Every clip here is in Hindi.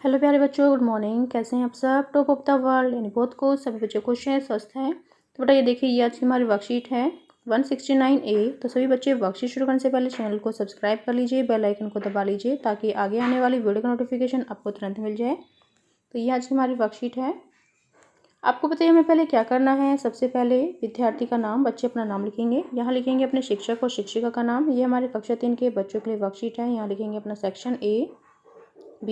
हेलो प्यारे बच्चों, गुड मॉर्निंग। कैसे हैं आप सब? टॉप ऑफ द वर्ल्ड यानी बहुत को सभी बच्चे खुश हैं, स्वस्थ हैं। तो बेटा ये देखिए, ये आज की हमारी वर्कशीट है 169A। तो सभी बच्चे वर्कशीट शुरू करने से पहले चैनल को सब्सक्राइब कर लीजिए, बेल आइकन को दबा लीजिए ताकि आगे आने वाली वीडियो का नोटिफिकेशन आपको तुरंत मिल जाए। तो ये आज की हमारी वर्कशीट है। आपको बताइए हमें पहले क्या करना है। सबसे पहले विद्यार्थी का नाम, बच्चे अपना नाम लिखेंगे। यहाँ लिखेंगे अपने शिक्षक और शिक्षिका का नाम। ये हमारे कक्षा 3 के बच्चों के लिए वर्कशीट है। यहाँ लिखेंगे अपना सेक्शन A, B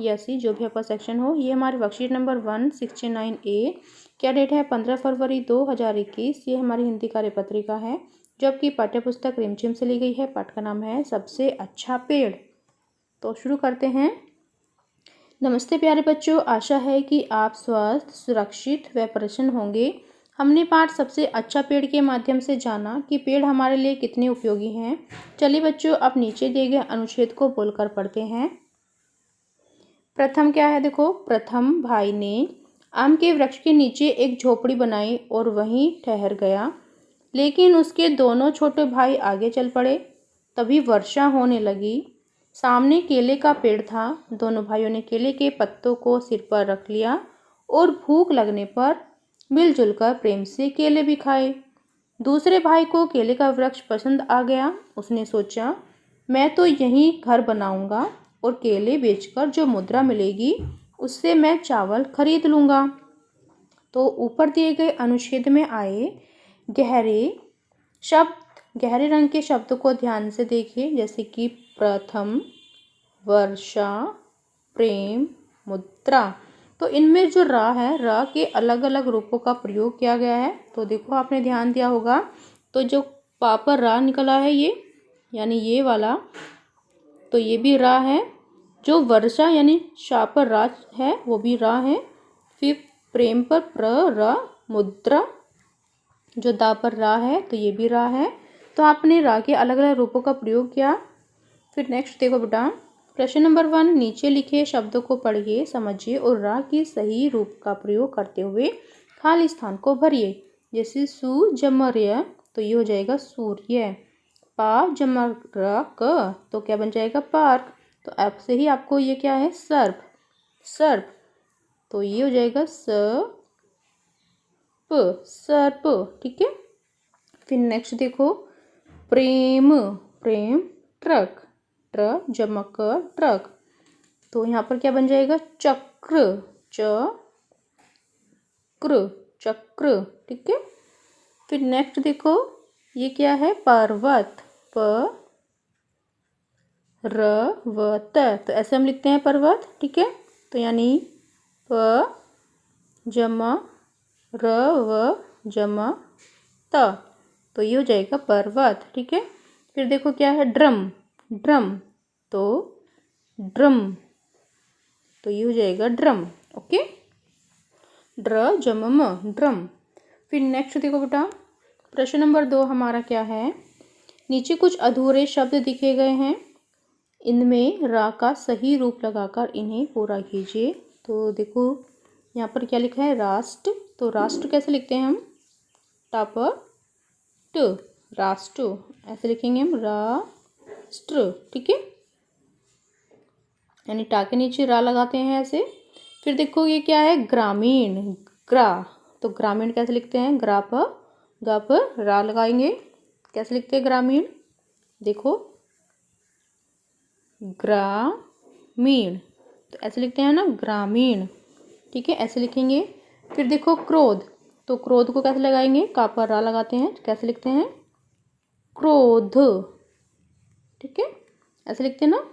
या C, जो भी आपका सेक्शन हो। ये हमारी वर्कशीट नंबर 169A। क्या डेट है? 15 फरवरी 2021। ये हमारी हिंदी कार्यपत्रिका है, जबकि पाठ्यपुस्तक रिमझिम से ली गई है। पाठ का नाम है सबसे अच्छा पेड़। तो शुरू करते हैं। नमस्ते प्यारे बच्चों, आशा है कि आप स्वस्थ, सुरक्षित व प्रसन्न होंगे। हमने पाठ सबसे अच्छा पेड़ के माध्यम से जाना कि पेड़ हमारे लिए कितने उपयोगी हैं। चलिए बच्चों, अब नीचे दिए गए अनुच्छेद को बोलकर पढ़ते हैं। प्रथम क्या है? देखो, प्रथम भाई ने आम के वृक्ष के नीचे एक झोपड़ी बनाई और वहीं ठहर गया, लेकिन उसके दोनों छोटे भाई आगे चल पड़े। तभी वर्षा होने लगी। सामने केले का पेड़ था। दोनों भाइयों ने केले के पत्तों को सिर पर रख लिया और भूख लगने पर मिलजुल कर प्रेम से केले भी खाए। दूसरे भाई को केले का वृक्ष पसंद आ गया। उसने सोचा, मैं तो यहीं घर बनाऊंगा और केले बेचकर जो मुद्रा मिलेगी उससे मैं चावल खरीद लूँगा। तो ऊपर दिए गए अनुच्छेद में आए गहरे रंग के शब्द को ध्यान से देखिए, जैसे कि प्रथम, वर्षा, प्रेम, मुद्रा। तो इनमें जो रा है, रा के अलग अलग रूपों का प्रयोग किया गया है। तो देखो, आपने ध्यान दिया होगा, तो जो पा पर रा निकला है ये, यानी ये वाला, तो ये भी रा है। जो वर्षा यानी शा पर रा है वो भी रा है। फिर प्रेम पर प्र रा, मुद्रा जो दा पर रा है तो ये भी रा है। तो आपने रा के अलग अलग रूपों का प्रयोग किया। फिर नेक्स्ट देखो बेटा, प्रश्न नंबर 1, नीचे लिखे शब्दों को पढ़िए, समझिए और रा के सही रूप का प्रयोग करते हुए खाली स्थान को भरिए। जैसे सु जम र्य, तो ये हो जाएगा सूर्य। पा जमा र क, तो क्या बन जाएगा? पार्क। तो अब से ही आपको ये क्या है? सर्प, सर्प। तो ये हो जाएगा सर्प, ठीक है। फिर नेक्स्ट देखो, प्रेम, प्रेम, ट्रक, ट्र जमक ट्रक। तो यहाँ पर क्या बन जाएगा? चक्र, चक्र, चक्र, ठीक है। फिर नेक्स्ट देखो, ये क्या है? पर्वत, प र व त, तो ऐसे हम लिखते हैं पर्वत, ठीक है। तो यानी प जमा र व जमा त, तो ये हो जाएगा पर्वत, ठीक है। फिर देखो क्या है? ड्रम, ड्रम, तो ड्रम, तो ये हो जाएगा ड्रम, ओके। ड्र जम म, ड्रम। फिर नेक्स्ट देखो बेटा, प्रश्न नंबर 2 हमारा क्या है? नीचे कुछ अधूरे शब्द दिखे गए हैं, इनमें रा का सही रूप लगाकर इन्हें पूरा कीजिए। तो देखो यहाँ पर क्या लिखा है? राष्ट्र। तो राष्ट्र कैसे लिखते हैं हम? टाप ट, राष्ट्र, ऐसे लिखेंगे हम राष्ट्र, ठीक है। यानी टा के नीचे रा लगाते हैं ऐसे। फिर देखो ये क्या है? ग्रामीण, ग्रा। तो ग्रामीण कैसे लिखते हैं? ग्रा पर गा पर रा लगाएंगे। कैसे लिखते हैं ग्रामीण? देखो, ग्रामीण, तो ऐसे लिखते हैं ना, ग्रामीण, ठीक है, ऐसे लिखेंगे। फिर देखो क्रोध, तो क्रोध को कैसे लगाएंगे? का पर रा लगाते हैं। कैसे लिखते हैं? क्रोध, ठीक है, ऐसे लिखते हैं ना।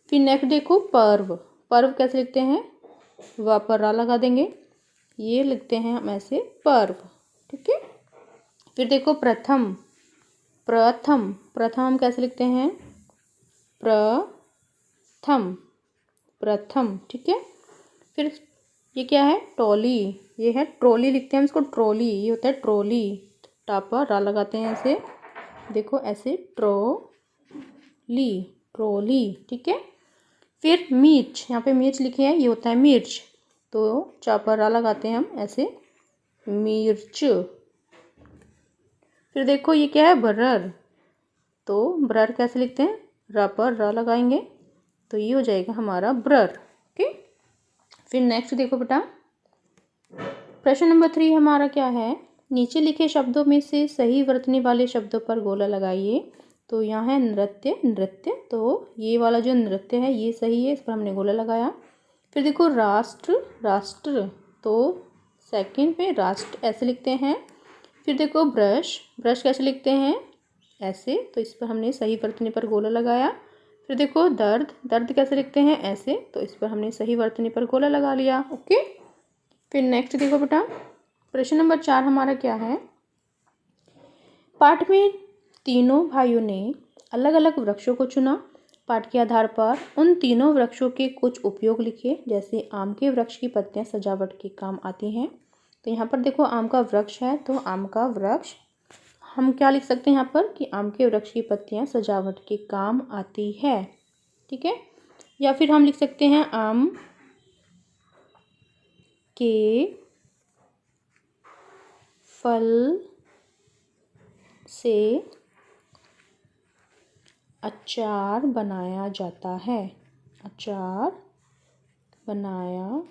फिर नेक्स्ट देखो पर्व, पर्व कैसे लिखते हैं? वा पर रा लगा देंगे, ये लिखते हैं हम ऐसे पर्व, ठीक है। फिर देखो प्रथम, प्रथम, प्रथम हम कैसे लिखते हैं? प्रथम, प्रथम, ठीक है। फिर ये क्या है? ट्रॉली, ये है ट्रॉली, लिखते हैं हम इसको ट्रॉली, ये होता है ट्रॉली। टापा रा लगाते हैं ऐसे, देखो ऐसे ट्रॉली, ट्रॉली, ठीक है। फिर मिर्च, यहाँ पे मिर्च लिखे हैं, ये होता है मिर्च, तो चापा रा लगाते हैं हम ऐसे, मिर्च। फिर देखो ये क्या है? बरर, तो बरर कैसे लिखते हैं? रा पर रा लगाएंगे, तो ये हो जाएगा हमारा ब्रर, ओके। फिर नेक्स्ट देखो बेटा, प्रश्न नंबर 3 हमारा क्या है, नीचे लिखे शब्दों में से सही वर्तने वाले शब्दों पर गोला लगाइए। तो यहाँ है नृत्य, नृत्य, तो ये वाला जो नृत्य है ये सही है, इस पर हमने गोला लगाया। फिर देखो राष्ट्र, राष्ट्र, तो सेकंड पे राष्ट्र ऐसे लिखते हैं। फिर देखो ब्रश, ब्रश कैसे लिखते हैं, ऐसे, तो इस पर हमने सही वर्तने पर गोला लगाया। फिर देखो दर्द, दर्द कैसे लिखते हैं, ऐसे, तो इस पर हमने सही वर्तने पर गोला लगा लिया। ओके। फिर नेक्स्ट देखो बेटा, प्रश्न नंबर 4 हमारा क्या है, पाठ में तीनों भाइयों ने अलग अलग वृक्षों को चुना। पाठ के आधार पर उन तीनों वृक्षों के कुछ उपयोग लिखे। जैसे आम के वृक्ष की पत्तियां सजावट के काम आती हैं। तो यहाँ पर देखो आम का वृक्ष है, तो आम का वृक्ष हम क्या लिख सकते हैं यहाँ पर कि आम के वृक्ष की पत्तियां सजावट के काम आती है। ठीक है, या फिर हम लिख सकते हैं आम के फल से अचार बनाया जाता है, अचार बनाया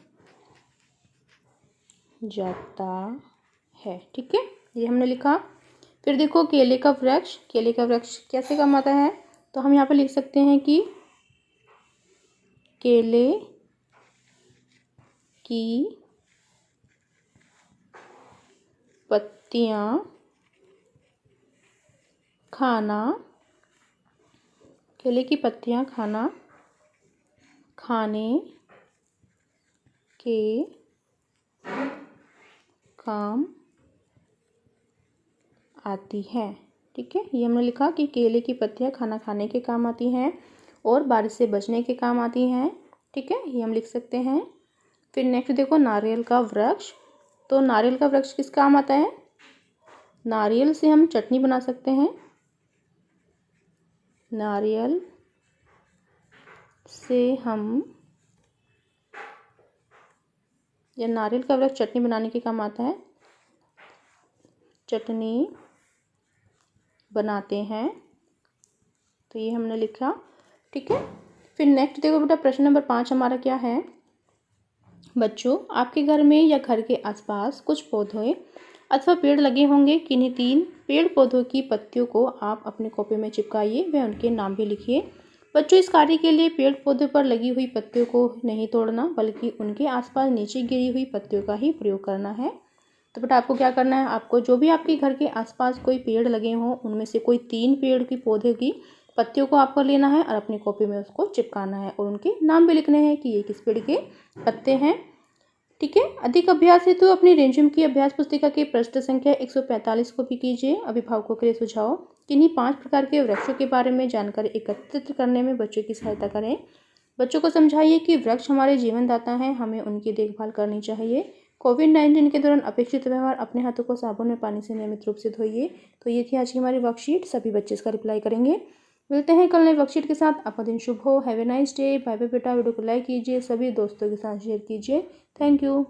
जाता है। ठीक है, ये हमने लिखा। फिर देखो केले का वृक्ष, केले का वृक्ष कैसे काम आता है, तो हम यहाँ पे लिख सकते हैं कि केले की पत्तियां खाना, केले की पत्तियां खाने के काम आती है। ठीक है, ये हमने लिखा कि केले की पत्तियां खाना खाने के काम आती हैं और बारिश से बचने के काम आती हैं। ठीक है, ये हम लिख सकते हैं। फिर नेक्स्ट देखो नारियल का वृक्ष, तो नारियल का वृक्ष किस काम आता है, नारियल से हम चटनी बना सकते हैं, नारियल से हम, या नारियल का वृक्ष चटनी बनाने के काम आता है, चटनी बनाते हैं। तो ये हमने लिखा। ठीक है, फिर नेक्स्ट देखो बेटा, प्रश्न नंबर 5 हमारा क्या है, बच्चों आपके घर में या घर के आसपास कुछ पौधे अथवा पेड़ लगे होंगे। किन्हीं 3 पेड़ पौधों की पत्तियों को आप अपने कॉपी में चिपकाइए व उनके नाम भी लिखिए। बच्चों इस कार्य के लिए पेड़ पौधे पर लगी हुई पत्तियों को नहीं तोड़ना, बल्कि उनके आसपास नीचे गिरी हुई पत्तियों का ही प्रयोग करना है। तो बेटा आपको क्या करना है, आपको जो भी आपके घर के आसपास कोई पेड़ लगे हों उनमें से कोई 3 पेड़ की पौधे की पत्तियों को आपको लेना है और अपनी कॉपी में उसको चिपकाना है और उनके नाम भी लिखने हैं कि ये किस पेड़ के पत्ते हैं। ठीक है, अधिक अभ्यास हेतु अपनी रेंजम की अभ्यास पुस्तिका के पृष्ठ संख्या 145 को भी कीजिए। अभिभावकों के लिए सुझाव, किन्हीं 5 प्रकार के वृक्षों के बारे में जानकारी एकत्रित करने में बच्चों की सहायता करें। बच्चों को समझाइए कि वृक्ष हमारे जीवनदाता हैं, हमें उनकी देखभाल करनी चाहिए। कोविड-19 के दौरान अपेक्षित व्यवहार, अपने हाथों को साबुन में पानी से नियमित रूप से धोइए। तो ये थी आज की हमारी वर्कशीट, सभी बच्चे इसका रिप्लाई करेंगे। मिलते हैं कल नई वर्कशीट के साथ। आपका दिन शुभ हो। Have a nice day. Bye bye बेटा। वीडियो को लाइक कीजिए, सभी दोस्तों के साथ शेयर कीजिए। Thank you.